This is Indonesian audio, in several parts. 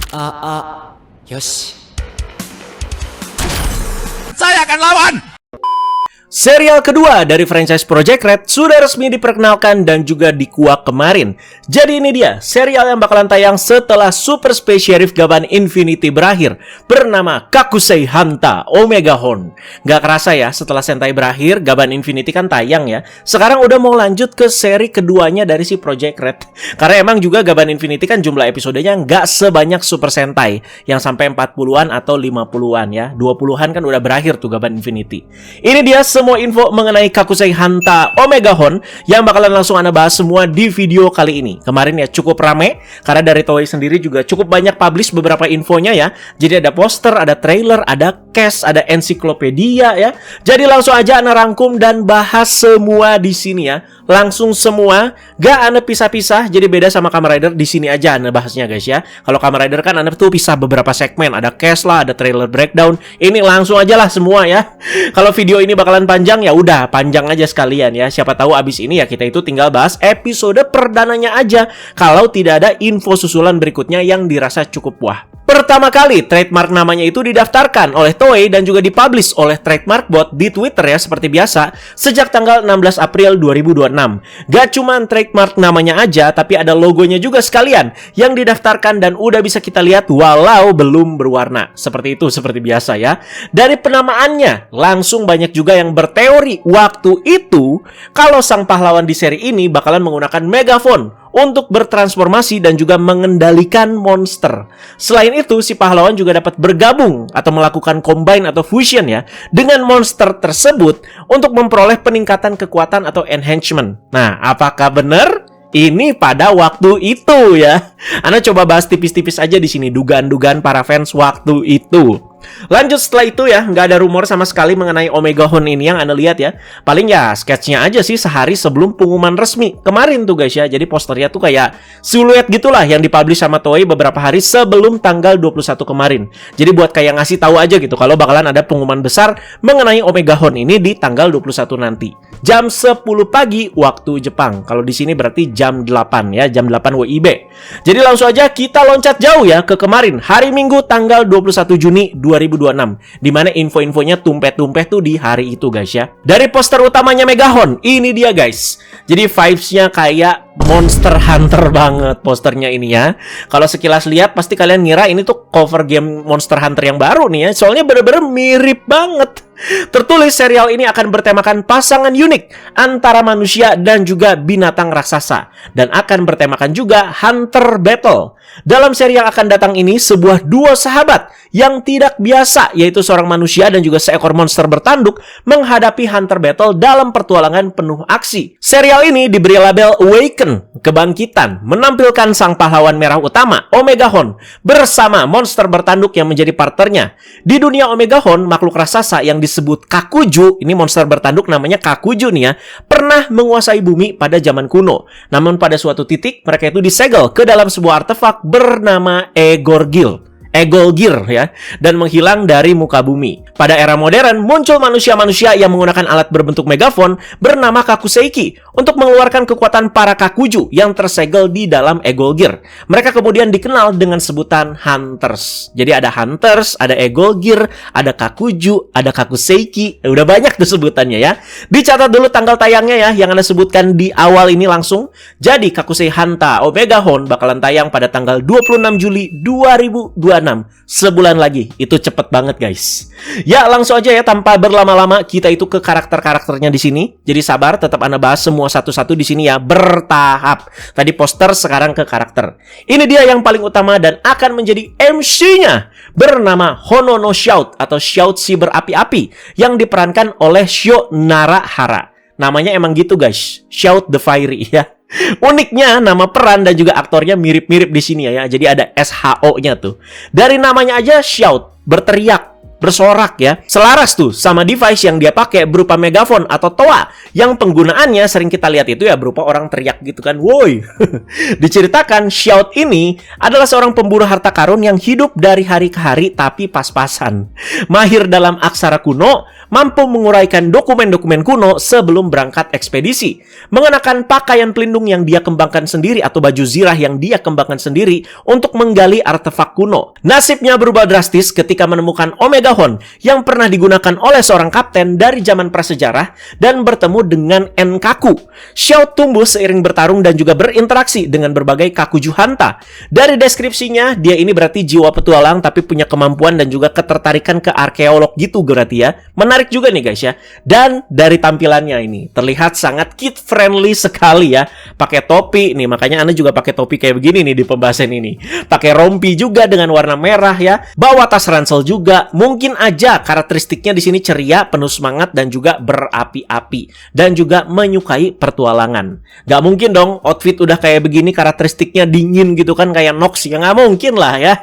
よし。 Saya akan lawan! Serial kedua dari franchise Project Red sudah resmi diperkenalkan dan juga dikuak kemarin. Jadi ini dia, serial yang bakalan tayang setelah Super Space Sheriff Gaban Infinity berakhir, bernama Kakusei Hanta Omega Horn. Gak kerasa ya, setelah Sentai berakhir, Gaban Infinity kan tayang ya. Sekarang udah mau lanjut ke seri keduanya dari si Project Red. Karena emang juga Gaban Infinity kan jumlah episodenya nggak sebanyak Super Sentai, yang sampai 40-an atau 50-an ya. 20-an kan udah berakhir tuh Gaban Infinity. Ini dia semua info mengenai Kakusei Hanta Omega Horn yang bakalan langsung Anda bahas semua di video kali ini. Kemarin ya cukup rame karena dari Toei sendiri juga cukup banyak publish beberapa infonya ya. Jadi ada poster, ada trailer, ada cast, ada ensiklopedia ya. Jadi langsung aja Anda rangkum dan bahas semua di sini ya. Langsung semua, gak Anda pisah-pisah. Jadi beda sama Kamen Rider, di sini aja Anda bahasnya guys ya. Kalau Kamen Rider kan Anda tuh pisah beberapa segmen, ada cast lah, ada trailer breakdown. Ini langsung aja lah semua ya. Kalau video ini bakalan panjang ya udah panjang aja sekalian ya. Siapa tahu abis ini ya kita itu tinggal bahas episode perdananya aja. Kalau tidak ada info susulan berikutnya yang dirasa cukup wah. Pertama kali trademark namanya itu didaftarkan oleh Toei dan juga dipublish oleh Trademark Bot di Twitter ya seperti biasa sejak tanggal 16 April 2026. Gak cuman trademark namanya aja tapi ada logonya juga sekalian yang didaftarkan dan udah bisa kita lihat walau belum berwarna. Seperti itu seperti biasa ya. Dari penamaannya langsung banyak juga yang berteori waktu itu kalau sang pahlawan di seri ini bakalan menggunakan megaphone untuk bertransformasi dan juga mengendalikan monster. Selain itu, si pahlawan juga dapat bergabung atau melakukan combine atau fusion ya dengan monster tersebut untuk memperoleh peningkatan kekuatan atau enhancement. Nah, apakah benar? Ini pada waktu itu ya. Anda coba bahas tipis-tipis aja di sini dugaan-dugaan para fans waktu itu. Lanjut setelah itu ya, nggak ada rumor sama sekali mengenai Omega Horn ini yang Anda lihat ya. Paling ya sketchnya aja sih sehari sebelum pengumuman resmi kemarin tuh guys ya. Jadi posternya tuh kayak siluet gitulah yang dipublish sama Toei beberapa hari sebelum tanggal 21 kemarin. Jadi buat kayak ngasih tahu aja gitu kalau bakalan ada pengumuman besar mengenai Omega Horn ini di tanggal 21 nanti. Jam 10 pagi waktu Jepang. Kalau di sini berarti jam 8 ya, jam 8 WIB. Jadi langsung aja kita loncat jauh ya ke kemarin, hari Minggu tanggal 21 Juni 2026, dimana info-infonya tumpeh-tumpeh tuh di hari itu guys ya. Dari poster utamanya Megahorn, ini dia guys. Jadi vibes-nya kayak Monster Hunter banget posternya ini ya. Kalau sekilas lihat pasti kalian ngira ini tuh cover game Monster Hunter yang baru nih ya. Soalnya bener-bener mirip banget. Tertulis serial ini akan bertemakan pasangan unik antara manusia dan juga binatang raksasa dan akan bertemakan juga Hunter Battle. Dalam seri yang akan datang ini sebuah duo sahabat yang tidak biasa, yaitu seorang manusia dan juga seekor monster bertanduk menghadapi Hunter Battle dalam pertualangan penuh aksi. Serial ini diberi label Awaken, kebangkitan, menampilkan sang pahlawan merah utama Omega Horn bersama monster bertanduk yang menjadi partnernya. Di dunia Omega Horn, makhluk raksasa yang disebut Kakuju, ini monster bertanduk namanya Kakuju nih ya, pernah menguasai bumi pada zaman kuno. Namun pada suatu titik mereka itu disegel ke dalam sebuah artefak bernama Egolgir ya, dan menghilang dari muka bumi. Pada era modern muncul manusia-manusia yang menggunakan alat berbentuk megaphone bernama Kakuseiki untuk mengeluarkan kekuatan para Kakuju yang tersegel di dalam Egolgir. Mereka kemudian dikenal dengan sebutan Hunters. Jadi ada Hunters, ada Egolgir, ada Kakuju, ada Kakuseiki. Udah banyak tuh sebutannya ya. Dicatat dulu tanggal tayangnya ya yang Anda sebutkan di awal ini langsung. Jadi Kakusei Hanta Omega Horn bakalan tayang pada tanggal 26 Juli 2026. Sebulan lagi. Itu cepet banget guys. Ya langsung aja ya tanpa berlama-lama kita itu ke karakter-karakternya di sini. Jadi sabar, tetap Anda bahas semua satu-satu di sini ya, bertahap. Tadi poster, sekarang ke karakter. Ini dia yang paling utama dan akan menjadi MC-nya, bernama Honono Shout atau Shout si berapi-api yang diperankan oleh Sho Narahara. Namanya emang gitu guys, Shout the Fiery ya. Uniknya nama peran dan juga aktornya mirip-mirip di sini ya. Jadi ada SHO-nya tuh. Dari namanya aja Shout, berteriak. bersorak ya. Selaras tuh sama device yang dia pakai berupa megaphone atau toa yang penggunaannya sering kita lihat itu ya berupa orang teriak gitu kan, woi. Diceritakan Shout ini adalah seorang pemburu harta karun yang hidup dari hari ke hari tapi pas-pasan. Mahir dalam aksara kuno, mampu menguraikan dokumen-dokumen kuno sebelum berangkat ekspedisi. Mengenakan pakaian pelindung yang dia kembangkan sendiri atau baju zirah yang dia kembangkan sendiri untuk menggali artefak kuno. Nasibnya berubah drastis ketika menemukan Omega Horn yang pernah digunakan oleh seorang kapten dari zaman prasejarah dan bertemu dengan Enkaku. Shout tumbuh seiring bertarung dan juga berinteraksi dengan berbagai kakuju hanta. Dari deskripsinya, dia ini berarti jiwa petualang tapi punya kemampuan dan juga ketertarikan ke arkeolog gitu berarti ya. Menarik juga nih guys ya. Dan dari tampilannya ini terlihat sangat kid friendly sekali ya. Pakai topi nih, makanya Anda juga pakai topi kayak begini nih di pembahasan ini. Pakai rompi juga dengan warna merah ya. Bawa tas ransel juga. Mungkin aja karakteristiknya di sini ceria, penuh semangat dan juga berapi-api dan juga menyukai pertualangan. Gak mungkin dong outfit udah kayak begini karakteristiknya dingin gitu kan kayak Nox ya, nggak mungkin lah ya.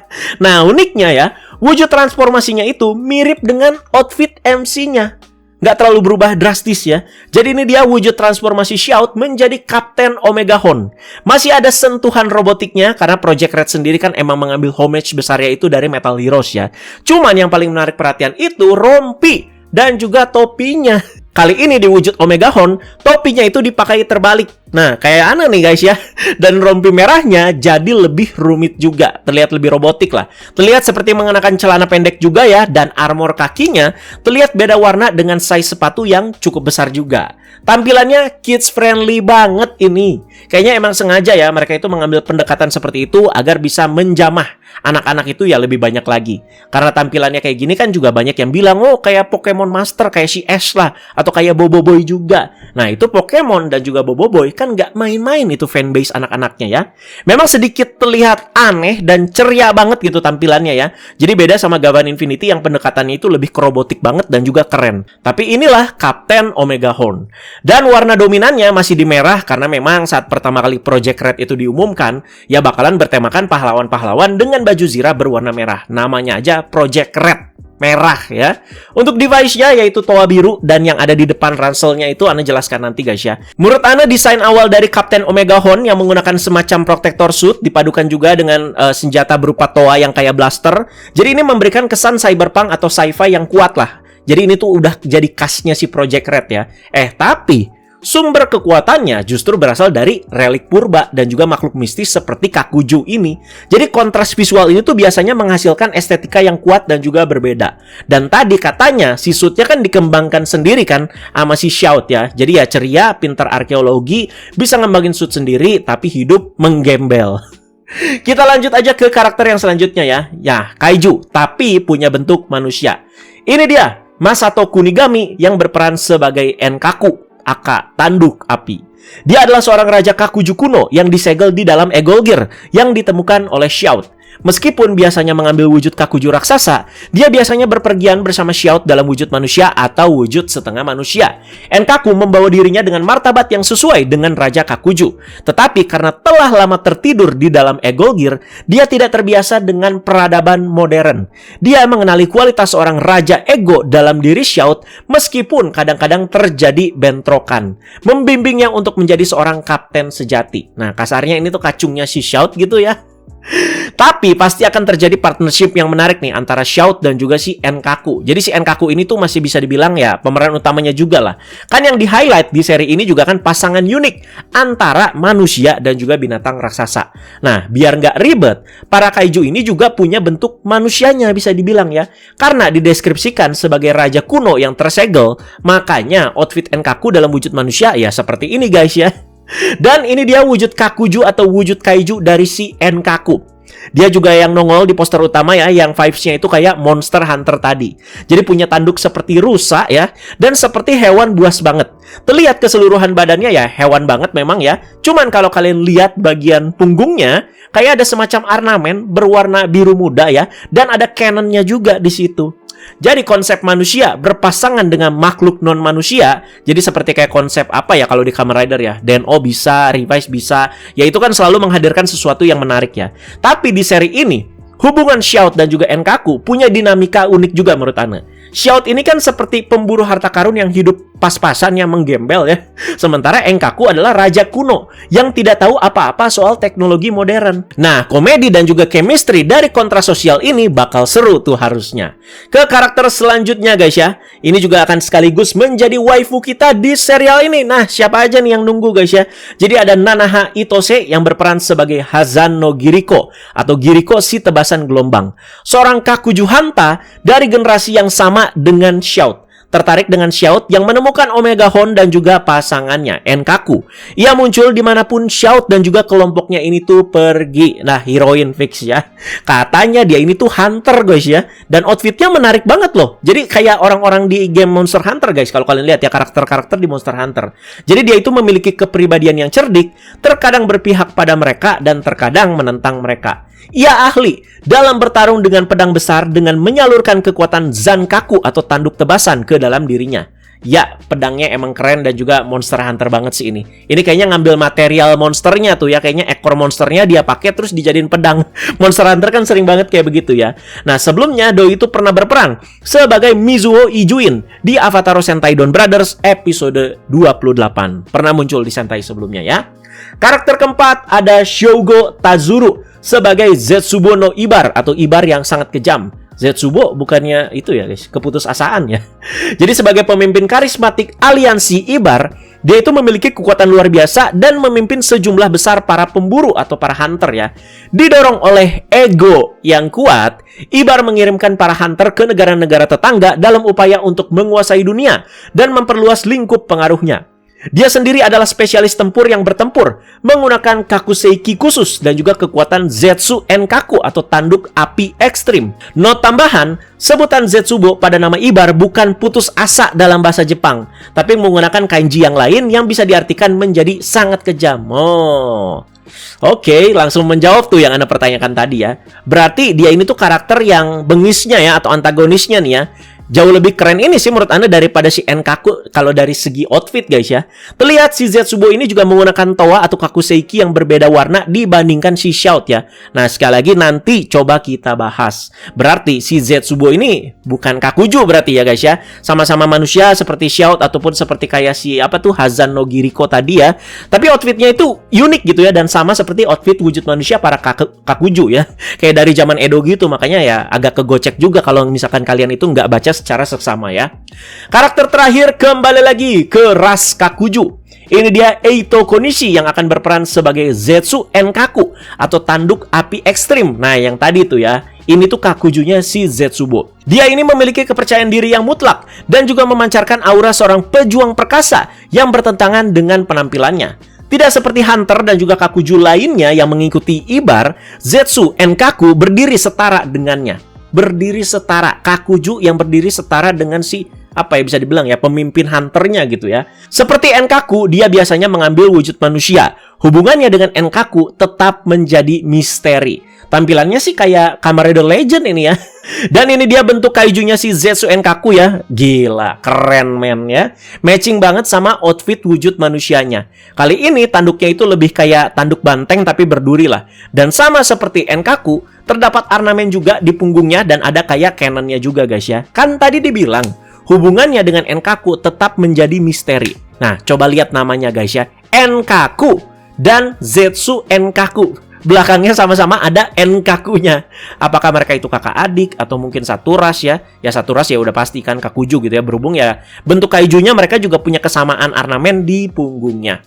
Nah uniknya ya, wujud transformasinya itu mirip dengan outfit MC-nya. Nggak terlalu berubah drastis ya. Jadi ini dia wujud transformasi Shout menjadi Kapten Omega Horn. Masih ada sentuhan robotiknya karena Project Red sendiri kan emang mengambil homage besarnya itu dari Metal Heroes ya. Cuman yang paling menarik perhatian itu rompi dan juga topinya. Kali ini di wujud Omega Horn, topinya itu dipakai terbalik. Nah, kayak aneh nih guys ya. Dan rompi merahnya jadi lebih rumit juga. Terlihat lebih robotik lah. Terlihat seperti mengenakan celana pendek juga ya. Dan armor kakinya terlihat beda warna dengan size sepatu yang cukup besar juga. Tampilannya kids friendly banget ini. Kayaknya emang sengaja ya mereka itu mengambil pendekatan seperti itu agar bisa menjamah anak-anak itu ya lebih banyak lagi. Karena tampilannya kayak gini kan juga banyak yang bilang, oh kayak Pokemon Master, kayak si Ash lah. Atau kayak Boboiboy juga. Nah itu Pokemon dan juga Boboiboy kan nggak main-main itu fanbase anak-anaknya ya. Memang sedikit terlihat aneh dan ceria banget gitu tampilannya ya. Jadi beda sama Gavan Infinity yang pendekatannya itu lebih robotik banget dan juga keren. Tapi inilah Kapten Omega Horn. Dan warna dominannya masih di merah karena memang saat pertama kali Project Red itu diumumkan, ya bakalan bertemakan pahlawan-pahlawan dengan baju zirah berwarna merah. Namanya aja Project Red. Merah ya. Untuk device-nya yaitu toa biru dan yang ada di depan ranselnya itu Anda jelaskan nanti guys ya. Menurut Anda desain awal dari Kapten Omega Horn yang menggunakan semacam protector suit dipadukan juga dengan senjata berupa toa yang kayak blaster. Jadi ini memberikan kesan cyberpunk atau sci-fi yang kuat lah. Jadi ini tuh udah jadi khasnya si Project Red ya. Tapi sumber kekuatannya justru berasal dari relik purba dan juga makhluk mistis seperti Kakuju ini. Jadi kontras visual ini tuh biasanya menghasilkan estetika yang kuat dan juga berbeda. Dan tadi katanya si suitnya kan dikembangkan sendiri kan sama si Shout ya. Jadi ya ceria, pintar arkeologi, bisa ngembangin suit sendiri tapi hidup menggembel. Kita lanjut aja ke karakter yang selanjutnya ya. Ya, kaiju tapi punya bentuk manusia. Ini dia Masato Kunigami yang berperan sebagai Enkaku, aka tanduk api. Dia adalah seorang raja Kakuju kuno yang disegel di dalam Egolgir yang ditemukan oleh Shout. Meskipun biasanya mengambil wujud Kakuju raksasa, dia biasanya berpergian bersama Shout dalam wujud manusia atau wujud setengah manusia. Enkaku membawa dirinya dengan martabat yang sesuai dengan Raja Kakuju. Tetapi karena telah lama tertidur di dalam Egolgir, dia tidak terbiasa dengan peradaban modern. Dia mengenali kualitas seorang Raja Ego dalam diri Shout, meskipun kadang-kadang terjadi bentrokan. Membimbingnya untuk menjadi seorang kapten sejati. Nah, kasarnya ini tuh kacungnya si Shout gitu ya. Tapi pasti akan terjadi partnership yang menarik nih antara Shout dan juga si Enkaku. Jadi si Enkaku ini tuh masih bisa dibilang ya pemeran utamanya juga lah. Kan yang di-highlight di seri ini juga kan pasangan unik antara manusia dan juga binatang raksasa. Nah, biar nggak ribet, para kaiju ini juga punya bentuk manusianya bisa dibilang ya. Karena dideskripsikan sebagai raja kuno yang tersegel, makanya outfit Enkaku dalam wujud manusia ya seperti ini guys ya. Dan ini dia wujud Kakuju atau wujud kaiju dari si Enkaku. Dia juga yang nongol di poster utama ya, yang vibes-nya itu kayak Monster Hunter tadi. Jadi punya tanduk seperti rusa ya, dan seperti hewan buas banget. Terlihat keseluruhan badannya ya hewan banget memang ya. Cuman kalau kalian lihat bagian punggungnya, kayak ada semacam ornamen berwarna biru muda ya, dan ada cannonnya juga di situ. Jadi konsep manusia berpasangan dengan makhluk non-manusia. Jadi seperti kayak konsep apa ya kalau di Kamen Rider ya, DNO bisa, Revise bisa. Ya itu kan selalu menghadirkan sesuatu yang menarik ya. Tapi di seri ini Hubungan Shout dan juga Enkaku punya dinamika unik juga menurut Ana. Shout ini kan seperti pemburu harta karun yang hidup pas-pasan yang menggembel ya. Sementara Enkaku adalah raja kuno yang tidak tahu apa-apa soal teknologi modern. Nah, komedi dan juga chemistry dari kontra sosial ini bakal seru tuh harusnya. Ke karakter selanjutnya guys ya. Ini juga akan sekaligus menjadi waifu kita di serial ini. Nah, siapa aja nih yang nunggu guys ya. Jadi ada Nanaha Itose yang berperan sebagai Hazan no Giriko atau Giriko si tebasan gelombang. Seorang Kakuju Hanta dari generasi yang sama dengan Shout. Tertarik dengan Shout yang menemukan Omega Hon dan juga pasangannya, Enkaku. Ia muncul dimanapun Shout dan juga kelompoknya ini tuh pergi. Nah, heroin fix ya. Katanya dia ini tuh hunter guys ya. Dan outfitnya menarik banget loh. Jadi kayak orang-orang di game Monster Hunter guys. Kalau kalian lihat ya karakter-karakter di Monster Hunter. Jadi dia itu memiliki kepribadian yang cerdik. Terkadang berpihak pada mereka dan terkadang menentang mereka. Ia ahli dalam bertarung dengan pedang besar dengan menyalurkan kekuatan Zankaku atau tanduk tebasan ke dalam dirinya. Ya, pedangnya emang keren dan juga Monster Hunter banget sih ini. Ini kayaknya ngambil material monsternya tuh ya. Kayaknya ekor monsternya dia pakai terus dijadiin pedang. Monster Hunter kan sering banget kayak begitu ya. Nah, sebelumnya Doi itu pernah berperan sebagai Mizuho Ijuin di Avatar Sentai Don Brothers episode 28. Pernah muncul di Sentai sebelumnya ya. Karakter keempat ada Shogo Tazuru sebagai Zetsubo no Ibar atau Ibar yang sangat kejam. Zetsubo bukannya itu ya guys, keputusasaan ya. Jadi sebagai pemimpin karismatik aliansi Ibar, dia itu memiliki kekuatan luar biasa dan memimpin sejumlah besar para pemburu atau para hunter ya. Didorong oleh ego yang kuat, Ibar mengirimkan para hunter ke negara-negara tetangga dalam upaya untuk menguasai dunia dan memperluas lingkup pengaruhnya. Dia sendiri adalah spesialis tempur yang bertempur menggunakan kakuseiki khusus dan juga kekuatan Zetsu Enkaku atau tanduk api ekstrim. Not tambahan, sebutan Zetsubo pada nama Ibar bukan putus asa dalam bahasa Jepang, tapi menggunakan kanji yang lain yang bisa diartikan menjadi sangat kejam. Oke, langsung menjawab tuh yang Anda pertanyakan tadi ya. Berarti dia ini tuh karakter yang bengisnya ya atau antagonisnya nih ya. Jauh lebih keren ini sih menurut Anda daripada si Enkaku kalau dari segi outfit guys ya. Terlihat si Zetsubo ini juga menggunakan toa atau kakuseiki yang berbeda warna dibandingkan si Shout ya. Nah, sekali lagi nanti coba kita bahas. Berarti si Zetsubo ini bukan Kakuju berarti ya guys ya. Sama-sama manusia seperti Shout ataupun seperti kayak si apa tuh Hazan no Giriko tadi ya. Tapi outfitnya itu unik gitu ya dan sama seperti outfit wujud manusia para Kakuju ya. Kayak dari zaman Edo gitu, makanya ya agak kegocek juga kalau misalkan kalian itu nggak baca secara seksama ya. Karakter terakhir kembali lagi ke ras Kakuju. Ini dia Eito Konishi yang akan berperan sebagai Zetsu Enkaku atau tanduk api ekstrim. Nah, yang tadi tuh ya, ini tuh Kakujunya si Zetsubo. Dia ini memiliki kepercayaan diri yang mutlak dan juga memancarkan aura seorang pejuang perkasa yang bertentangan dengan penampilannya. Tidak seperti Hunter dan juga Kakuju lainnya yang mengikuti Ibar, Zetsu Enkaku berdiri setara dengannya. Berdiri setara, Kakuju yang berdiri setara dengan si apa ya bisa dibilang ya pemimpin hunternya gitu ya. Seperti Enkaku, dia biasanya mengambil wujud manusia. Hubungannya dengan Enkaku tetap menjadi misteri. Tampilannya sih kayak Kamen Rider Legend ini ya. Dan ini dia bentuk kaijunya si Zetsu Enkaku ya. Gila, keren men ya. Matching banget sama outfit wujud manusianya. Kali ini tanduknya itu lebih kayak tanduk banteng tapi berduri lah. Dan sama seperti Enkaku, terdapat ornamen juga di punggungnya dan ada kayak cannonnya juga guys ya. Kan tadi dibilang hubungannya dengan Enkaku tetap menjadi misteri. Nah, coba lihat namanya guys ya. Enkaku dan Zetsu Enkaku. Belakangnya sama-sama ada Enkakunya. Apakah mereka itu kakak adik atau mungkin satu ras ya? Ya satu ras ya udah pasti kan Kakuju gitu ya. Berhubung ya bentuk kaijunya mereka juga punya kesamaan ornamen di punggungnya.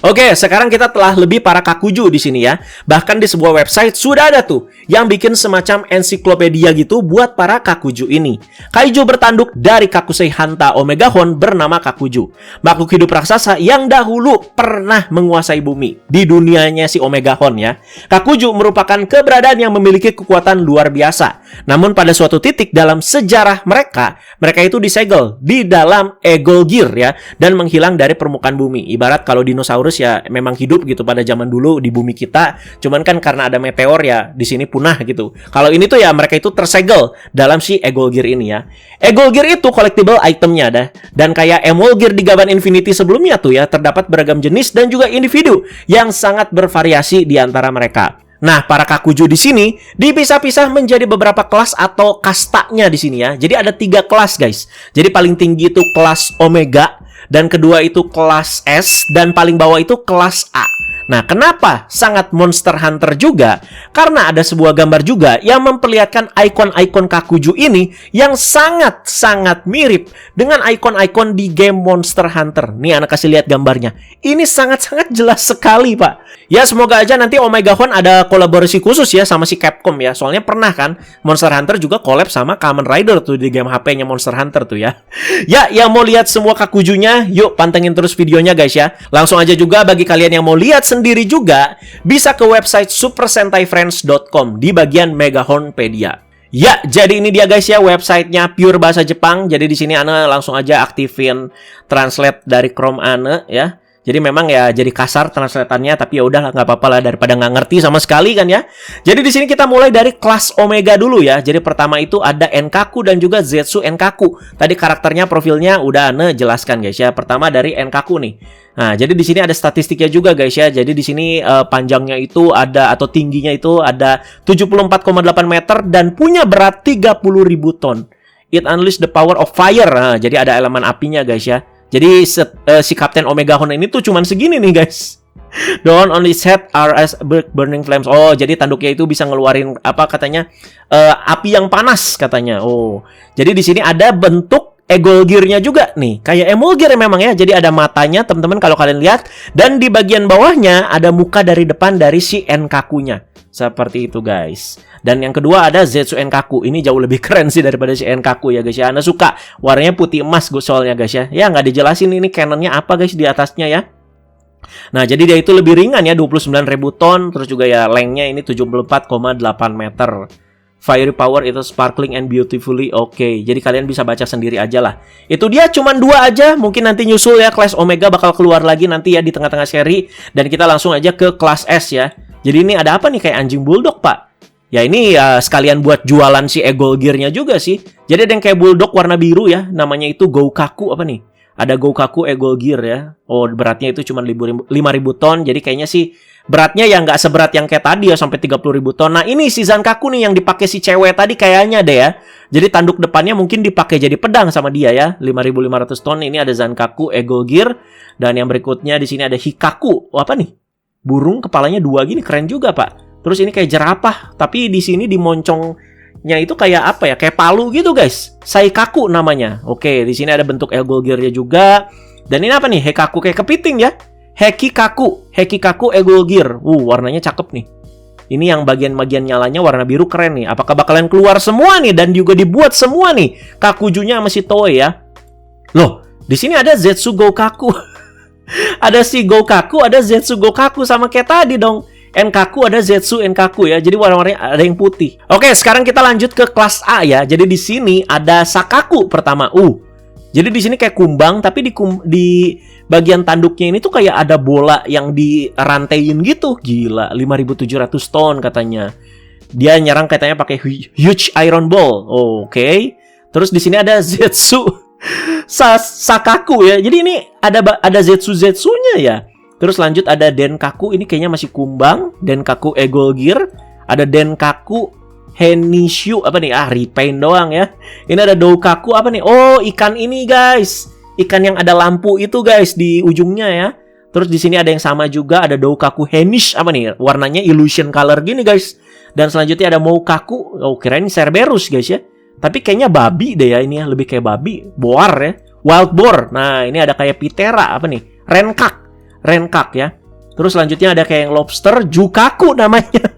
Oke, sekarang kita telah lebih para Kakuju di sini ya. Bahkan di sebuah website sudah ada tuh yang bikin semacam ensiklopedia gitu buat para Kakuju ini. Kaiju bertanduk dari Kakusei Hanta Omega Hon bernama Kakuju. Makhluk hidup raksasa yang dahulu pernah menguasai bumi di dunianya si Omega Hon ya. Kakuju merupakan keberadaan yang memiliki kekuatan luar biasa. Namun pada suatu titik dalam sejarah mereka itu disegel di dalam Egol Gear ya dan menghilang dari permukaan bumi. Ibarat kalau dinosaurus ya memang hidup gitu pada zaman dulu di bumi kita, cuman kan karena ada meteor ya di sini punah gitu. Kalau ini tuh ya mereka itu tersegel dalam si Egol Gear ini ya. Egol Gear itu collectible itemnya ada, dan kayak Emerald Gear di Gaban Infinity sebelumnya tuh ya terdapat beragam jenis dan juga individu yang sangat bervariasi di antara mereka. Nah, para Kakuju di sini dipisah-pisah menjadi beberapa kelas atau kastanya di sini ya. Jadi ada 3 kelas, guys. Jadi paling tinggi itu kelas Omega, dan kedua itu kelas S, dan paling bawah itu kelas A. Nah, kenapa sangat Monster Hunter juga? Karena ada sebuah gambar juga yang memperlihatkan ikon-ikon Kakuju ini yang sangat-sangat mirip dengan ikon-ikon di game Monster Hunter. Nih, anak kasih lihat gambarnya. Ini sangat-sangat jelas sekali, Pak. Ya, semoga aja nanti Omega Phone ada kolaborasi khusus ya sama si Capcom ya. Soalnya pernah kan Monster Hunter juga collab sama Kamen Rider tuh di game HP-nya Monster Hunter tuh ya. Ya, yang mau lihat semua Kakujunya, yuk pantengin terus videonya guys ya. Langsung aja juga bagi kalian yang mau lihat sendiri juga, bisa ke website supersentaifriends.com di bagian Megahornpedia. Ya, jadi ini dia guys ya websitenya pure bahasa Jepang. Jadi di sini Ane langsung aja aktifin translate dari Chrome Ane ya. Jadi memang ya jadi kasar translatannya, tapi ya udahlah nggak apa-apa lah daripada nggak ngerti sama sekali kan ya. Jadi di sini kita mulai dari kelas Omega dulu ya. Jadi pertama itu ada Enkaku dan juga Zetsu Enkaku. Tadi karakternya profilnya udah Ane jelaskan guys ya. Pertama dari Enkaku nih. Nah, jadi di sini ada statistiknya juga guys ya. Jadi di sini panjangnya itu ada atau tingginya itu ada 74,8 meter dan punya berat 30.000 ton. It unleash the power of fire. Nah, jadi ada elemen apinya guys ya. Jadi si Kapten Omega Horn ini tuh cuman segini nih guys. Don't only set are as burning flames. Oh, jadi tanduknya itu bisa ngeluarin apa katanya api yang panas katanya. Oh, jadi di sini ada bentuk Egol Gear-nya juga nih. Kayak Emulgear memang ya. Jadi ada matanya teman-teman kalau kalian lihat. Dan di bagian bawahnya ada muka dari depan dari si Enkaku-nya. Seperti itu guys. Dan yang kedua ada Zetsu Enkaku. Ini jauh lebih keren sih daripada si Enkaku ya guys ya. Anda suka warnanya putih emas soalnya guys ya. Ya nggak dijelasin ini canonnya apa guys di atasnya ya. Nah jadi dia itu lebih ringan ya 29.000 ton. Terus juga ya lengthnya ini 74,8 meter. Fiery power itu sparkling and beautifully. Oke, jadi kalian bisa baca sendiri aja lah. Itu dia cuman 2 aja. Mungkin nanti nyusul ya kelas Omega bakal keluar lagi nanti ya di tengah-tengah seri. Dan kita langsung aja ke kelas S ya. Jadi ini ada apa nih kayak anjing bulldog pak? Ya ini sekalian buat jualan si Egol Gear-nya juga sih. Jadi ada yang kayak bulldog warna biru ya. Namanya itu Goukaku apa nih? Ada Goukaku Egol Gear ya. Oh beratnya itu cuma 5.000 ton. Jadi kayaknya sih beratnya ya nggak seberat yang kayak tadi ya sampai 30.000 ton. Nah ini si Zankaku nih yang dipakai si cewek tadi kayaknya deh ya. Jadi tanduk depannya mungkin dipakai jadi pedang sama dia ya. 5.500 ton. Ini ada Zankaku Egol Gear. Dan yang berikutnya di sini ada Hikaku. Oh apa nih? Burung kepalanya 2 gini keren juga pak. Terus ini kayak jerapah. Tapi di sini di moncongnya itu kayak apa ya? Kayak palu gitu guys. Saikaku namanya. Oke di sini ada bentuk Egol Gear-nya juga. Dan ini apa nih? Hekaku kayak kepiting ya. Hekikaku Egol Gear. Warnanya cakep nih. Ini yang bagian-bagian nyalanya warna biru keren nih. Apakah bakalan keluar semua nih dan juga dibuat semua nih Kakujunya sama si Toei ya? Loh, di sini ada Zetsu Goukaku. Ada si Goukaku, ada Zetsu Goukaku sama kayak tadi dong. Enkaku ada Zetsu Enkaku ya. Jadi warna-warnanya ada yang putih. Oke, sekarang kita lanjut ke kelas A ya. Jadi di sini ada Sakaku pertama. Jadi di sini kayak kumbang tapi di bagian tanduknya ini tuh kayak ada bola yang dirantein gitu. Gila, 5.700 ton katanya. Dia nyerang katanya pakai huge iron ball. Oke. Terus di sini ada Zetsu Sakaku ya. Jadi ini ada Zetsu-nya ya. Terus lanjut ada Denkaku. Ini kayaknya masih kumbang. Denkaku Egol Gear. Ada Denkaku Henishu. Apa nih? Repaint doang ya. Ini ada Doukaku. Apa nih? Oh, ikan ini guys. Ikan yang ada lampu itu guys di ujungnya ya. Terus di sini ada yang sama juga. Ada Doukaku Henish. Apa nih? Warnanya illusion color gini guys. Dan selanjutnya ada Moukaku. Oh, kirain Cerberus guys ya. Tapi kayaknya babi deh ya ini ya. Lebih kayak babi. Boar ya. Wild boar. Nah ini ada kayak Pitera. Apa nih? Renkak ya. Terus selanjutnya ada kayak yang lobster. Jukaku namanya.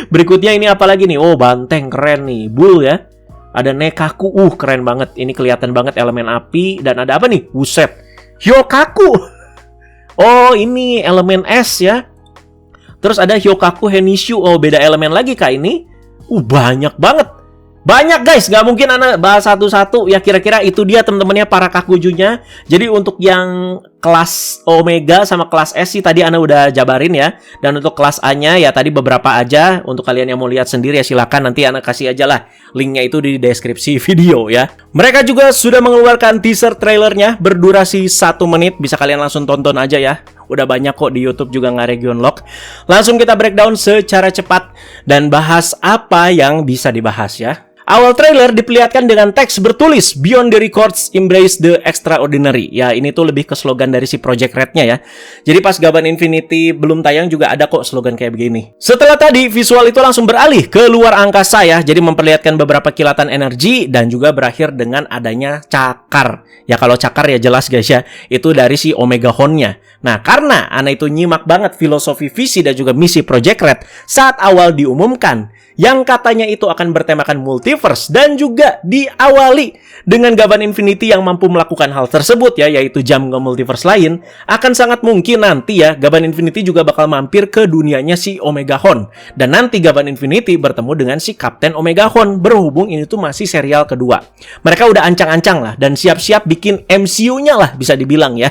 Berikutnya ini apa lagi nih? Oh banteng keren nih. Bull ya. Ada Nekaku. Keren banget. Ini kelihatan banget elemen api. Dan ada apa nih? Buset. Hyokaku. Oh ini elemen es ya. Terus ada Hyokaku Henishu. Oh beda elemen lagi kak ini. Banyak banget. Banyak guys, gak mungkin Ana bahas satu-satu. Ya kira-kira itu dia teman-temannya para Kakujunya. Jadi untuk yang kelas Omega sama kelas S sih tadi Ana udah jabarin ya. Dan untuk kelas A-nya ya tadi beberapa aja. Untuk kalian yang mau lihat sendiri ya silakan nanti Ana kasih aja lah linknya itu di deskripsi video ya. Mereka juga sudah mengeluarkan teaser trailernya berdurasi 1 menit. Bisa kalian langsung tonton aja ya. Udah banyak kok di YouTube juga nge-review Unlock. Langsung kita breakdown secara cepat dan bahas apa yang bisa dibahas ya. Awal trailer diperlihatkan dengan teks bertulis Beyond the Records, Embrace the Extraordinary. Ya, ini tuh lebih ke slogan dari si Project Red-nya ya. Jadi pas Gaban Infinity belum tayang juga ada kok slogan kayak begini. Setelah tadi, visual itu langsung beralih ke luar angkasa ya. Jadi memperlihatkan beberapa kilatan energi dan juga berakhir dengan adanya cakar. Ya kalau cakar ya jelas guys ya, itu dari si Omega Horn-nya. Nah, karena Ana itu nyimak banget filosofi, visi dan juga misi Project Red saat awal diumumkan, yang katanya itu akan bertemakan multiverse dan juga diawali dengan Gaban Infinity yang mampu melakukan hal tersebut ya, yaitu jam ke multiverse lain, akan sangat mungkin nanti ya Gaban Infinity juga bakal mampir ke dunianya si Omega Horn. Dan nanti Gaban Infinity bertemu dengan si Kapten Omega Horn, berhubung ini tuh masih serial kedua. Mereka udah ancang-ancang lah dan siap-siap bikin MCU-nya lah bisa dibilang ya.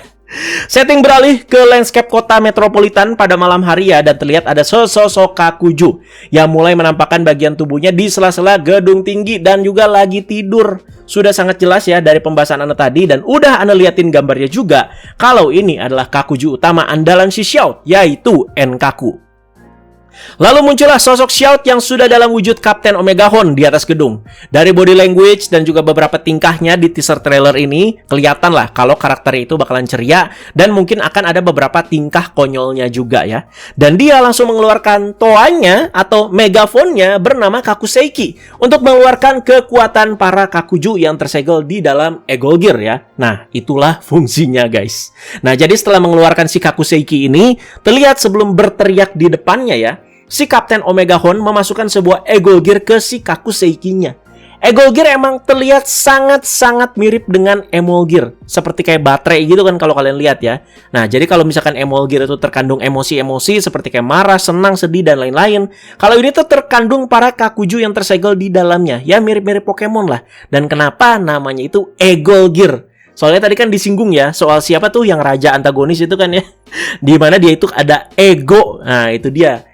Setting beralih ke landscape kota metropolitan pada malam hari ya, dan terlihat ada sosok Kakuju yang mulai menampakkan bagian tubuhnya di sela-sela gedung tinggi dan juga lagi tidur. Sudah sangat jelas ya dari pembahasan Ana tadi, dan udah Ana liatin gambarnya juga kalau ini adalah Kakuju utama andalan si Shout, yaitu Enkaku. Lalu muncullah sosok Shout yang sudah dalam wujud Kapten Omega Horn di atas gedung. Dari body language dan juga beberapa tingkahnya di teaser trailer ini, kelihatan lah kalau karakternya itu bakalan ceria dan mungkin akan ada beberapa tingkah konyolnya juga ya. Dan dia langsung mengeluarkan toanya atau megafonnya bernama Kakuseiki untuk mengeluarkan kekuatan para Kakuju yang tersegel di dalam Egolgir ya. Nah, itulah fungsinya guys. Nah, jadi setelah mengeluarkan si Kakuseiki ini, terlihat sebelum berteriak di depannya ya, si Kapten Omega Horn memasukkan sebuah Egolgir ke si Kakuseikinya. Egolgir emang terlihat sangat-sangat mirip dengan Emolgir. Seperti kayak baterai gitu kan kalau kalian lihat ya. Nah, jadi kalau misalkan Emolgir itu terkandung emosi-emosi seperti kayak marah, senang, sedih, dan lain-lain. Kalau ini tuh terkandung para Kakuju yang tersegel di dalamnya. Ya mirip-mirip Pokemon lah. Dan kenapa namanya itu Egolgir? Soalnya tadi kan disinggung ya soal siapa tuh yang raja antagonis itu kan ya. Dimana dia itu ada ego. Nah, itu dia.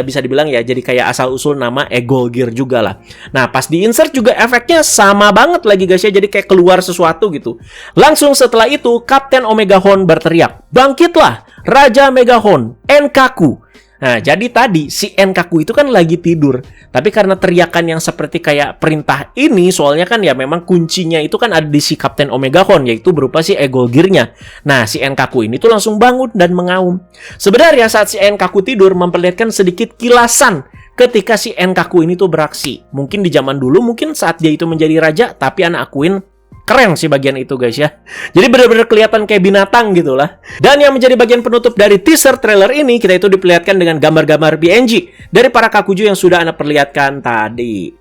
Bisa dibilang ya jadi kayak asal-usul nama Egolgir juga lah. Nah pas di insert juga efeknya sama banget lagi guys ya, jadi kayak keluar sesuatu gitu. Langsung setelah itu Kapten Omega Horn berteriak, "Bangkitlah Raja Mega Horn, Enkaku." Nah, jadi tadi si Enkaku itu kan lagi tidur. Tapi karena teriakan yang seperti kayak perintah ini, soalnya kan ya memang kuncinya itu kan ada di si Kapten Omega Horn, yaitu berupa si Egolgirnya. Nah, si Enkaku ini tuh langsung bangun dan mengaum. Sebenarnya saat si Enkaku tidur memperlihatkan sedikit kilasan ketika si Enkaku ini tuh beraksi. Mungkin di zaman dulu, mungkin saat dia itu menjadi raja, tapi anak akuin keren sih bagian itu guys ya. Jadi benar-benar kelihatan kayak binatang gitu lah. Dan yang menjadi bagian penutup dari teaser trailer ini, kita itu diperlihatkan dengan gambar-gambar PNG dari para Kakuju yang sudah Ana perlihatkan tadi.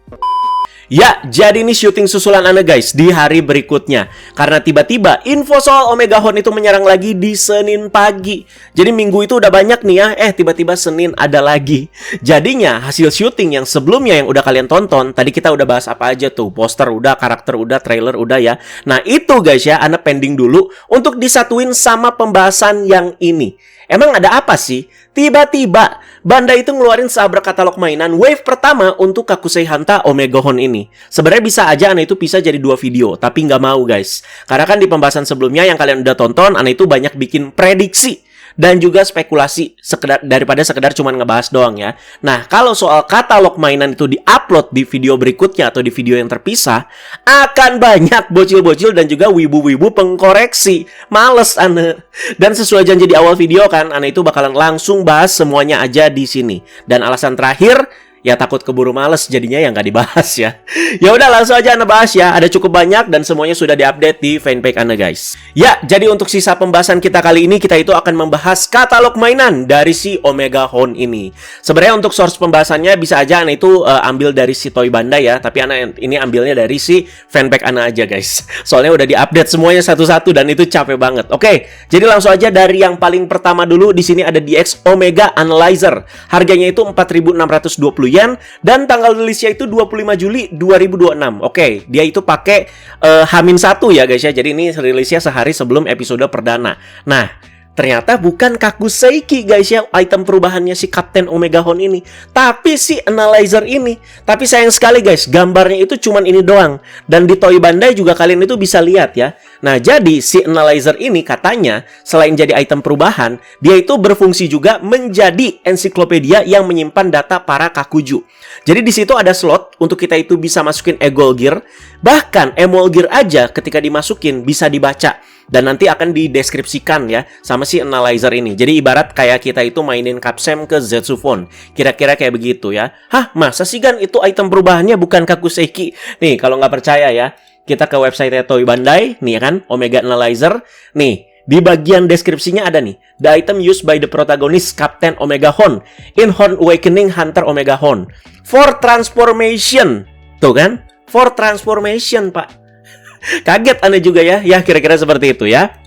Ya, jadi ini syuting susulan Ana guys di hari berikutnya. Karena tiba-tiba info soal Omega Horn itu menyerang lagi di Senin pagi. Jadi minggu itu udah banyak nih ya, tiba-tiba Senin ada lagi. Jadinya hasil syuting yang sebelumnya yang udah kalian tonton, tadi kita udah bahas apa aja tuh. Poster udah, karakter udah, trailer udah ya. Nah itu guys ya, Ana pending dulu untuk disatuin sama pembahasan yang ini. Emang ada apa sih? Tiba-tiba Bandai itu ngeluarin sabrak katalog mainan wave pertama untuk Kakusei Hanta Omega Horn ini. Sebenarnya bisa aja Ana itu bisa jadi 2 video, tapi nggak mau guys. Karena kan di pembahasan sebelumnya yang kalian udah tonton, Ana itu banyak bikin prediksi dan juga spekulasi daripada sekedar cuman ngebahas doang ya. Nah, kalau soal katalog mainan itu diupload di video berikutnya atau di video yang terpisah, akan banyak bocil-bocil dan juga wibu-wibu pengkoreksi. Males Ana. Dan sesuai janji di awal video kan, Ana itu bakalan langsung bahas semuanya aja di sini. Dan alasan terakhir, ya takut keburu males jadinya yang nggak dibahas ya. Ya udah langsung aja Ana bahas ya. Ada cukup banyak dan semuanya sudah diupdate di fanpage Ana guys. Ya, jadi untuk sisa pembahasan kita kali ini, kita itu akan membahas katalog mainan dari si Omega Horn ini. Sebenarnya untuk source pembahasannya bisa aja Ana itu ambil dari si Toy Bandai ya, tapi Ana ini ambilnya dari si fanpage Ana aja guys. Soalnya udah diupdate semuanya satu-satu dan itu capek banget. Oke, jadi langsung aja dari yang paling pertama dulu. Di sini ada DX Omega Analyzer. Harganya itu 4.620 yen dan tanggal rilisnya itu 25 Juli 2026. Oke, dia itu pakai H-1 ya guys ya. Jadi ini rilisnya sehari sebelum episode perdana. Nah, ternyata bukan Kakuseiki guys ya, item perubahannya si Kapten Omega Horn ini, tapi si Analyzer ini. Tapi sayang sekali guys, gambarnya itu cuman ini doang. Dan di Toei Bandai juga kalian itu bisa lihat ya. Nah, jadi si Analyzer ini katanya selain jadi item perubahan, dia itu berfungsi juga menjadi ensiklopedia yang menyimpan data para Kakuju. Jadi di situ ada slot untuk kita itu bisa masukin Egol Gear, bahkan Emol Gear aja ketika dimasukin bisa dibaca. Dan nanti akan dideskripsikan ya sama si Analyzer ini. Jadi ibarat kayak kita itu mainin Capsem ke Zetsufone. Kira-kira kayak begitu ya. Hah, masa sih Gan itu item perubahannya bukan Kakuseiki? Nih, kalau nggak percaya ya, kita ke website Toei Bandai, nih ya kan, Omega Analyzer. Nih, di bagian deskripsinya ada nih, the item used by the protagonist Captain Omega Horn in Horn Awakening Hunter Omega Horn for transformation. Tuh kan, for transformation, Pak. Kaget Anda juga ya? Ya, kira-kira seperti itu ya.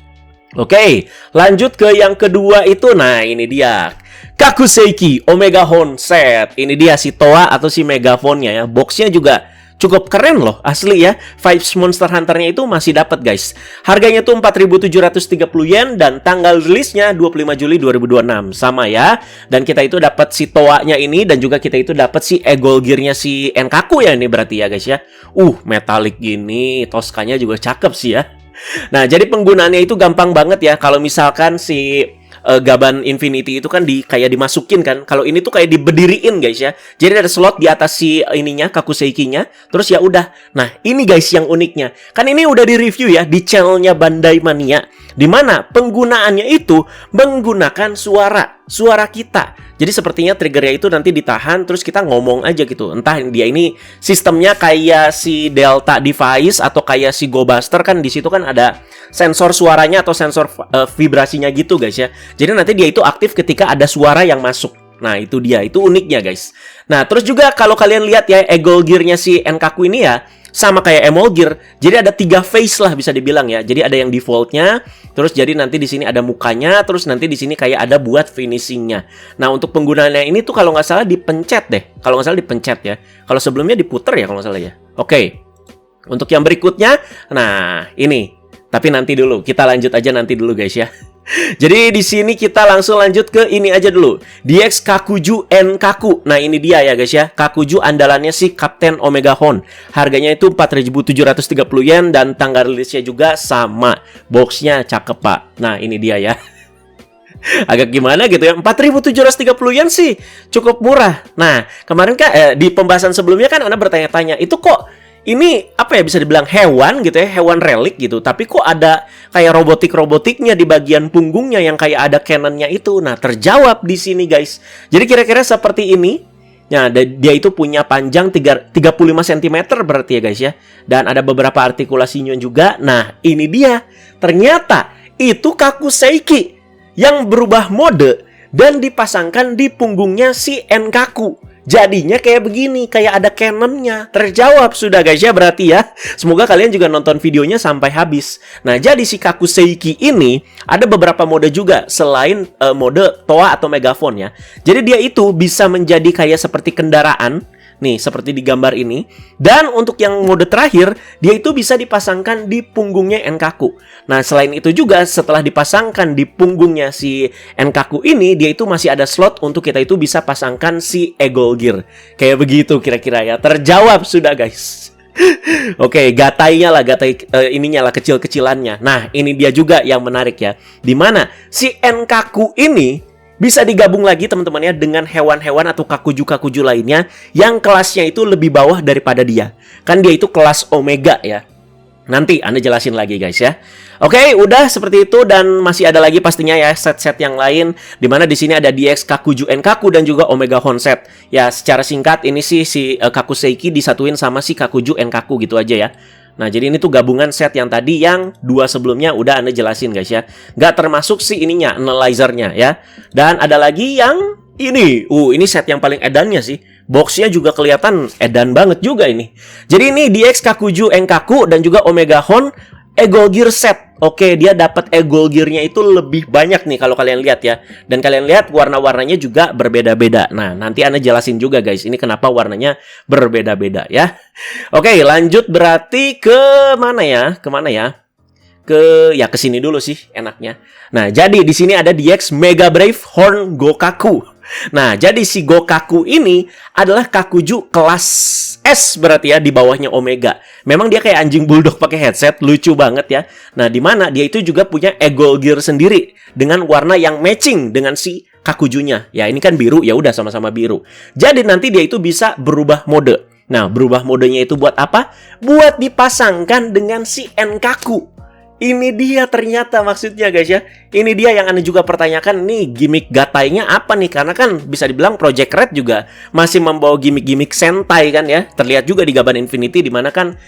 Oke, lanjut ke yang kedua itu. Nah, ini dia. Kakuseiki Omega Horn Set. Ini dia si Toa atau si Megaphone-nya ya. Boxnya juga cukup keren loh, asli ya. Vibes Monster Hunter-nya itu masih dapat guys. Harganya tuh 4.730 yen dan tanggal rilisnya 25 Juli 2026. Sama ya. Dan kita itu dapat si Toa-nya ini dan juga kita itu dapat si Egol Gear-nya si Enkaku ya ini berarti ya guys ya. Metalik gini, Toskanya juga cakep sih ya. Nah, jadi penggunaannya itu gampang banget ya. Kalau misalkan si Gaban Infinity itu kan kayak dimasukin kan. Kalau ini tuh kayak diberdiriin guys ya. Jadi ada slot di atas si ininya, Kakuseikinya. Terus ya udah. Nah, ini guys yang uniknya. Kan ini udah di-review ya di channelnya Bandai Mania. Dimana penggunaannya itu menggunakan suara kita. Jadi sepertinya triggernya itu nanti ditahan, terus kita ngomong aja gitu. Entah dia ini sistemnya kayak si Delta Device atau kayak si Go Buster kan di situ kan ada sensor suaranya atau sensor vibrasinya gitu guys ya. Jadi nanti dia itu aktif ketika ada suara yang masuk. Nah, itu dia, itu uniknya guys. Nah, terus juga kalau kalian lihat ya Egol Gear-nya si Enkaku ini ya sama kayak Emol Gear. Jadi ada 3 phase lah bisa dibilang ya. Jadi ada yang defaultnya, terus jadi nanti di sini ada mukanya, terus nanti di sini kayak ada buat finishingnya. Nah, untuk penggunaannya ini tuh kalau nggak salah dipencet deh. Kalau nggak salah dipencet ya. Kalau sebelumnya diputer ya kalau nggak salah ya. Oke. Untuk yang berikutnya, nah ini. Tapi nanti dulu, kita lanjut aja nanti dulu guys ya. Jadi di sini kita langsung lanjut ke ini aja dulu. DX Kakuju Enkaku. Nah, ini dia ya guys ya. Kakuju andalannya si Kapten Omega Horn. Harganya itu 4.730 yen dan tanggal rilisnya juga sama. Boxnya cakep, Pak. Nah, ini dia ya. Agak gimana gitu ya. 4.730 yen sih cukup murah. Nah, kemarin kan di pembahasan sebelumnya kan Anda bertanya-tanya, itu kok ini apa ya bisa dibilang hewan gitu ya, hewan relik gitu. Tapi kok ada kayak robotik-robotiknya di bagian punggungnya yang kayak ada cannonnya itu. Nah, terjawab di sini guys. Jadi kira-kira seperti ini. Nah, dia itu punya panjang 35 cm berarti ya guys ya. Dan ada beberapa artikulasinya juga. Nah, ini dia. Ternyata itu Kakuseiki yang berubah mode dan dipasangkan di punggungnya si Enkaku. Jadinya kayak begini, kayak ada cannonnya. Terjawab sudah guys ya berarti ya. Semoga kalian juga nonton videonya sampai habis. Nah, jadi si Kakuseiki ini ada beberapa mode juga selain mode Toa atau Megaphone ya. Jadi dia itu bisa menjadi kayak seperti kendaraan. Nih, seperti di gambar ini. Dan untuk yang mode terakhir, dia itu bisa dipasangkan di punggungnya Enkaku. Nah, selain itu juga setelah dipasangkan di punggungnya si Enkaku ini, dia itu masih ada slot untuk kita itu bisa pasangkan si Egol Gear. Kayak begitu kira-kira ya. Terjawab sudah guys. Oke, gatainya lah, ininya lah, kecil-kecilannya. Nah, ini dia juga yang menarik ya. Dimana si Enkaku ini bisa digabung lagi teman-teman ya dengan hewan-hewan atau kakuju-kakuju lainnya yang kelasnya itu lebih bawah daripada dia. Kan dia itu kelas Omega ya. Nanti Anda jelasin lagi guys ya. Oke, udah seperti itu dan masih ada lagi pastinya ya set-set yang lain di mana di sini ada DX Kakuju Enkaku dan juga Omega Horn set. Ya, secara singkat ini sih si Kakuseiki disatuin sama si Kakuju Enkaku gitu aja ya. Nah, jadi ini tuh gabungan set yang tadi yang 2 sebelumnya udah Anda jelasin guys ya. Nggak termasuk si ininya, analyzer-nya ya. Dan ada lagi yang ini. Ini set yang paling edannya sih. Boxnya juga kelihatan edan banget juga ini. Jadi ini DX Kakuju Enkaku dan juga Omega Horn Egol Gear set. Oke, dia dapat Egol Gear-nya itu lebih banyak nih kalau kalian lihat ya. Dan kalian lihat warna-warnanya juga berbeda-beda. Nah, nanti Anda jelasin juga guys, ini kenapa warnanya berbeda-beda ya. Oke, lanjut berarti ke mana ya? Kemana ya? ke sini dulu sih enaknya. Nah, jadi di sini ada DX Mega Brave Horn Gokaku. Nah, jadi si Gokaku ini adalah Kakuju kelas S berarti ya, di bawahnya Omega. Memang dia kayak anjing bulldog pakai headset, lucu banget ya. Nah, di mana dia itu juga punya Eagle Gear sendiri dengan warna yang matching dengan si Kakujunya. Ya, ini kan biru, ya udah sama-sama biru. Jadi nanti dia itu bisa berubah mode. Nah, berubah modenya itu buat apa? Buat dipasangkan dengan si Enkaku. Ini dia ternyata maksudnya guys ya. Ini dia yang Anda juga pertanyakan, nih gimmick gatainya apa nih? Karena kan bisa dibilang Project Red juga masih membawa gimmick-gimmick Sentai kan ya. Terlihat juga di Gaban Infinity, di mana kan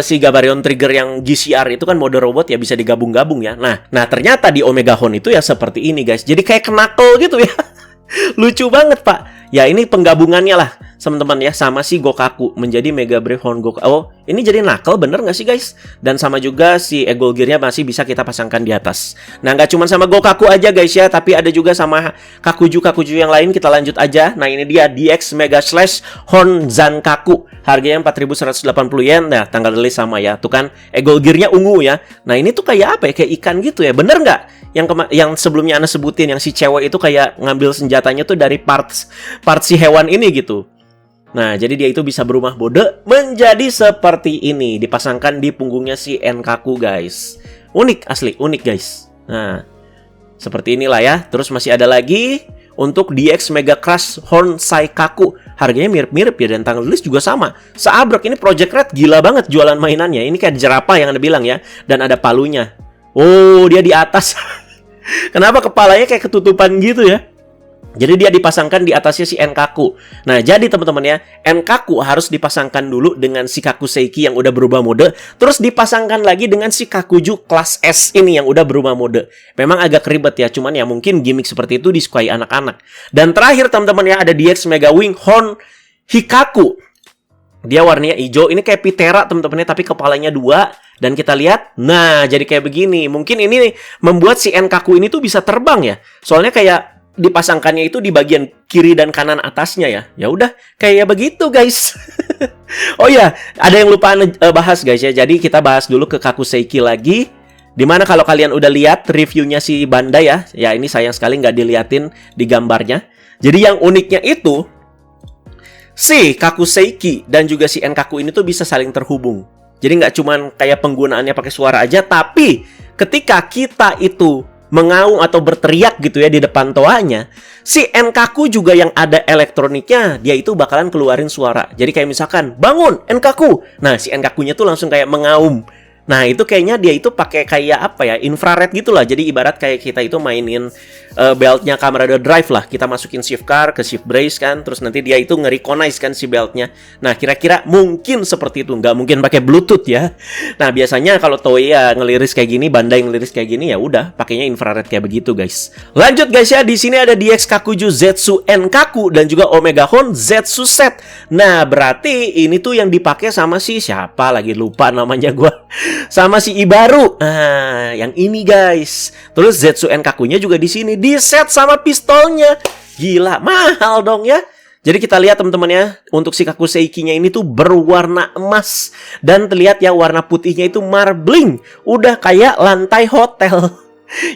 si Gabarion Trigger yang GCR itu kan mode robot ya, bisa digabung-gabung ya. Nah ternyata di Omega Horn itu ya seperti ini guys. Jadi kayak knuckle gitu ya. Lucu banget Pak. Ya ini penggabungannya lah teman-teman ya, sama si Gokaku menjadi Mega Brave Horn Gokaku. Oh, ini jadi knuckle bener nggak sih guys? Dan sama juga si Eagle Gear-nya masih bisa kita pasangkan di atas. Nah, nggak cuma sama Gokaku aja guys ya, tapi ada juga sama Kakuju yang lain. Kita lanjut aja. Nah, ini dia DX Mega Slash Horn Zankaku. Harganya 4.180 yen. Nah, tanggal rilis sama ya. Tuh kan Eagle Gear-nya ungu ya. Nah, ini tuh kayak apa ya? Kayak ikan gitu ya. Bener nggak? Yang sebelumnya Anda sebutin, yang si cewek itu kayak ngambil senjatanya tuh dari parts si hewan ini gitu. Nah, jadi dia itu bisa berubah mode menjadi seperti ini, dipasangkan di punggungnya si Enkaku guys. Unik, asli unik guys. Nah, seperti inilah ya. Terus masih ada lagi untuk DX Mega Crush Horn Saikaku. Harganya mirip-mirip ya, dan tanggal rilis juga sama. Seabrek, ini Project Red gila banget jualan mainannya. Ini kayak jerapah yang Anda bilang ya. Dan ada palunya. Oh, dia di atas. Kenapa kepalanya kayak ketutupan gitu ya? Jadi dia dipasangkan di atasnya si Enkaku. Nah, jadi teman-teman ya, Enkaku harus dipasangkan dulu dengan si Kakuseiki yang udah berubah mode, terus dipasangkan lagi dengan si Kakuju kelas S ini yang udah berubah mode. Memang agak ribet ya, cuman ya mungkin gimmick seperti itu disukai anak-anak. Dan terakhir teman-teman ya, ada DX Mega Wing Horn Hikaku. Dia warnanya hijau, ini kayak Pitera teman-teman ya, tapi kepalanya 2. Dan kita lihat, nah jadi kayak begini. Mungkin ini membuat si Enkaku ini tuh bisa terbang ya. Soalnya kayak dipasangkannya itu di bagian kiri dan kanan atasnya ya. Ya udah, kayak begitu guys. Oh ya, ada yang lupa bahas guys ya. Jadi kita bahas dulu ke Kakuseiki lagi. Dimana kalau kalian udah lihat reviewnya si Bandai ya, ya ini sayang sekali nggak diliatin di gambarnya. Jadi yang uniknya itu, si Kakuseiki dan juga si Enkaku ini tuh bisa saling terhubung. Jadi nggak cuman kayak penggunaannya pakai suara aja, tapi ketika kita itu mengaum atau berteriak gitu ya di depan toanya, si Enkaku juga yang ada elektroniknya, dia itu bakalan keluarin suara. Jadi kayak misalkan, bangun Enkaku. Nah, si Enkakunya tuh langsung kayak mengaum. Nah, itu kayaknya dia itu pakai kayak apa ya, infrared gitu lah. Jadi ibarat kayak kita itu mainin beltnya Kamen Rider Drive lah. Kita masukin shift car ke shift brace kan, terus nanti dia itu nge-recognize kan si beltnya. Nah, kira-kira mungkin seperti itu. Nggak mungkin pakai Bluetooth ya. Nah, biasanya kalau Toei ya ngeliris kayak gini, Bandai ngeliris kayak gini, ya udah pakainya infrared kayak begitu guys. Lanjut guys ya, di sini ada DX Kakuju Zetsu Enkaku dan juga Omega Horn Zetsu Set. Nah, berarti ini tuh yang dipakai sama si siapa lagi, lupa namanya gua. Sama si Ibaru. Nah, yang ini guys. Terus Zetsu Enkakunya juga di sini di set sama pistolnya. Gila, mahal dong ya. Jadi kita lihat teman-teman ya, untuk si Kakuseikinya ini tuh berwarna emas dan terlihat ya warna putihnya itu marbling. Udah kayak lantai hotel.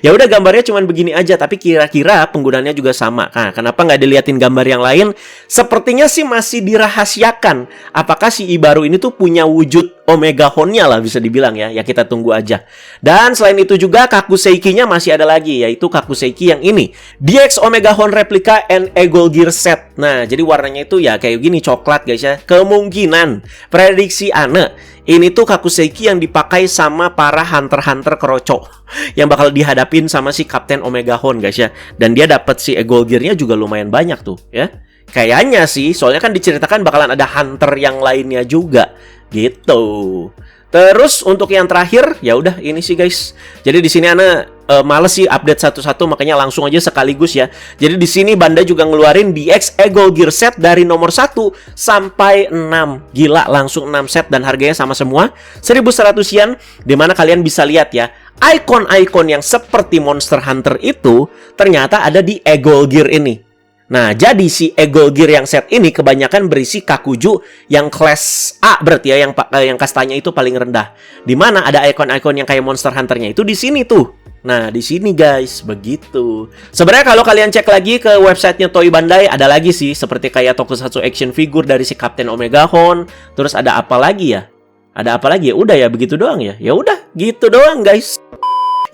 Ya udah, gambarnya cuman begini aja, tapi kira-kira penggunaannya juga sama. Nah, kenapa nggak diliatin gambar yang lain? Sepertinya sih masih dirahasiakan. Apakah si Ibaru ini tuh punya wujud Omega Horn-nya lah bisa dibilang ya. Ya kita tunggu aja. Dan selain itu juga Kakuseikinya masih ada lagi, yaitu Kakuseiki yang ini, DX Omega Horn Replica and Eagle Gear Set. Nah, jadi warnanya itu ya kayak gini, coklat guys ya. Kemungkinan prediksi Ane, ini tuh Kakuseiki yang dipakai sama para hunter-hunter keroco yang bakal dihadapin sama si Kapten Omega Horn guys ya. Dan dia dapat si Eagle Gear-nya juga lumayan banyak tuh ya. Kayaknya sih, soalnya kan diceritakan bakalan ada hunter yang lainnya juga gitu. Terus untuk yang terakhir, ya udah ini sih guys. Jadi di sini Ana males sih update satu-satu, makanya langsung aja sekaligus ya. Jadi di sini Bandai juga ngeluarin DX Eagle Gear Set dari nomor 1 sampai 6. Gila, langsung 6 set dan harganya sama semua, 1.100 yen. Dimana kalian bisa lihat ya, ikon-ikon yang seperti Monster Hunter itu ternyata ada di Eagle Gear ini. Nah, jadi si Eagle Gear yang set ini kebanyakan berisi Kakuju yang kelas A berarti ya, yang kastanya itu paling rendah. Dimana ada ikon-ikon yang kayak Monster Hunter-nya itu di sini tuh. Nah, di sini guys, begitu. Sebenarnya kalau kalian cek lagi ke websitenya Toei Bandai, ada lagi sih, seperti kayak Tokusatsu action figure dari si Captain Omegahon. Terus ada apa lagi ya? Ada apa lagi ya? Udah ya, begitu doang ya. Ya udah, gitu doang guys.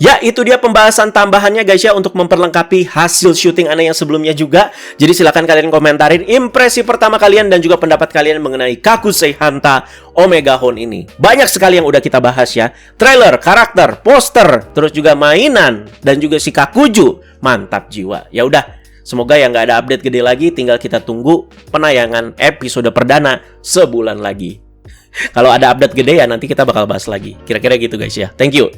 Ya, itu dia pembahasan tambahannya guys ya, untuk memperlengkapi hasil syuting aneh yang sebelumnya juga. Jadi silakan kalian komentarin impresi pertama kalian dan juga pendapat kalian mengenai Kakusei Hanta Omegahon ini. Banyak sekali yang udah kita bahas ya. Trailer, karakter, poster, terus juga mainan, dan juga si Kakuju. Mantap jiwa. Ya udah, semoga yang nggak ada update gede lagi, tinggal kita tunggu penayangan episode perdana sebulan lagi. Kalau ada update gede ya nanti kita bakal bahas lagi. Kira-kira gitu guys ya. Thank you.